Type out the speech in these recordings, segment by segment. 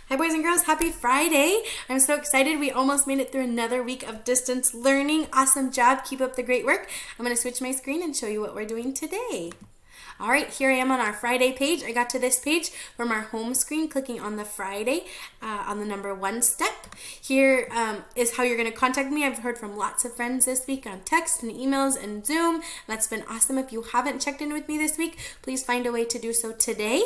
Hi boys and girls, happy Friday. I'm so excited. We almost made it through another week of distance learning. Awesome job. Keep up the great work. I'm going to switch my screen and show you what we're doing today. All right, here I am on our Friday page. I got to this page from our home screen, clicking on the Friday on the number 1 step. Here is how you're going to contact me. I've heard from lots of friends this week on text and emails and Zoom. That's been awesome. If you haven't checked in with me this week, please find a way to do so today.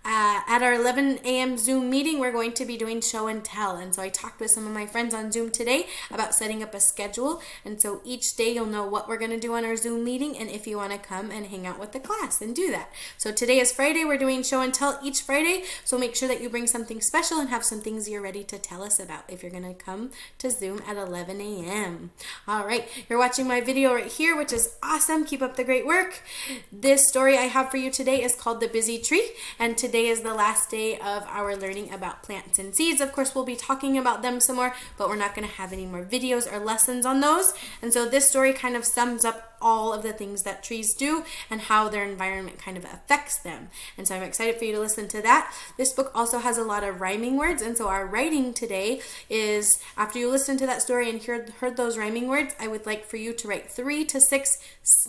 At our 11 a.m. Zoom meeting, we're going to be doing show and tell. And so I talked with some of my friends on Zoom today about setting up a schedule. And so each day you'll know what we're going to do on our Zoom meeting and if you want to come and hang out with the class and do that. So today is Friday. We're doing show and tell each Friday. So make sure that you bring something special and have some things you're ready to tell us about if you're going to come to Zoom at 11 a.m. All right, you're watching my video right here, which is awesome. Keep up the great work. This story I have for you today is called The Busy Tree. And today is the last day of our learning about plants and seeds. Of course, we'll be talking about them some more, but we're not going to have any more videos or lessons on those. And so this story kind of sums up all of the things that trees do and how their environment kind of affects them. And so I'm excited for you to listen to that. This book also has a lot of rhyming words, and so our writing today is, after you listen to that story and heard those rhyming words, I would like for you to write 3 to 6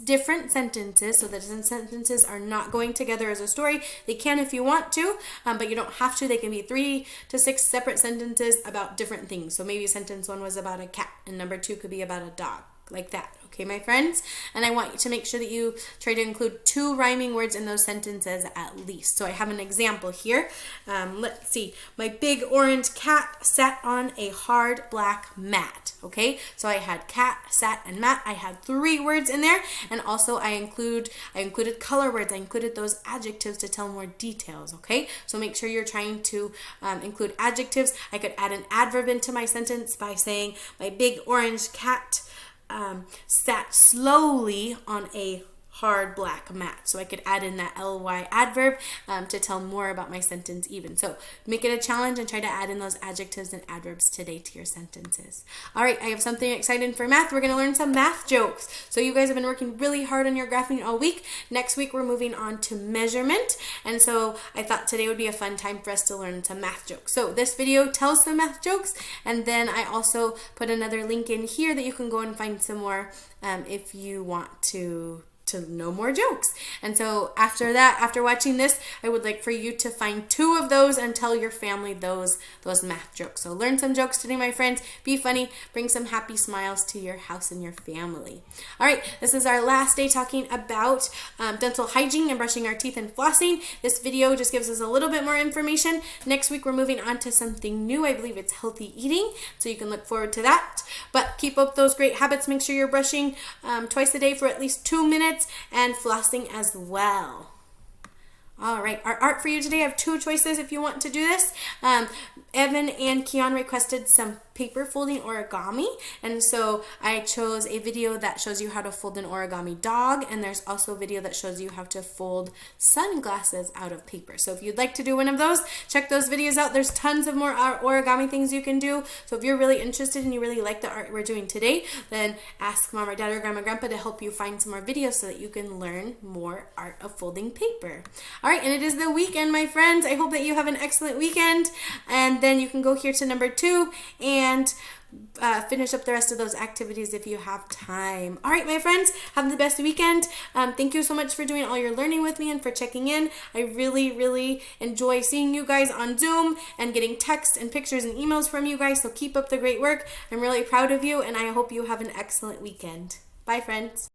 different sentences, so that the sentences are not going together as a story. They can if you want to, but you don't have to. They can be 3 to 6 separate sentences about different things. So maybe sentence 1 was about a cat, and number 2 could be about a dog, like that. Okay, my friends? And I want you to make sure that you try to include 2 rhyming words in those sentences at least. So I have an example here. Let's see. My big orange cat sat on a hard black mat. Okay, so I had cat, sat, and mat. I had 3 words in there, and also I included color words. I included those adjectives to tell more details. Okay, so make sure you're trying to include adjectives. I could add an adverb into my sentence by saying my big orange cat sat slowly on a hard black mat. So I could add in that ly adverb to tell more about my sentence even. So make it a challenge and try to add in those adjectives and adverbs today to your sentences. All right, I have something exciting for math. We're going to learn some math jokes. So you guys have been working really hard on your graphing all week. Next week we're moving on to measurement. And so I thought today would be a fun time for us to learn some math jokes. So this video tells some math jokes, and then I also put another link in here that you can go and find some more if you want to know more jokes. And so after watching this, I would like for you to find 2 of those and tell your family those math jokes. So learn some jokes today, my friends. Be funny. Bring some happy smiles to your house and your family. All right, this is our last day talking about dental hygiene and brushing our teeth and flossing. This video just gives us a little bit more information. Next week, we're moving on to something new. I believe it's healthy eating, so you can look forward to that. But keep up those great habits. Make sure you're brushing twice a day for at least 2 minutes, and flossing as well. All right, our art for you today, I have 2 choices if you want to do this. Evan and Keon requested some paper folding origami, and so I chose a video that shows you how to fold an origami dog, and there's also a video that shows you how to fold sunglasses out of paper. So if you'd like to do one of those, check those videos out. There's tons of more origami things you can do. So if you're really interested and you really like the art we're doing today, then ask mom or dad or grandma or grandpa to help you find some more videos so that you can learn more art of folding paper. All right, and it is the weekend, my friends. I hope that you have an excellent weekend, and then you can go here to number 2 and finish up the rest of those activities if you have time. All right, my friends, have the best weekend. Thank you so much for doing all your learning with me and for checking in. I really, really enjoy seeing you guys on Zoom and getting texts and pictures and emails from you guys, so keep up the great work. I'm really proud of you, and I hope you have an excellent weekend. Bye, friends.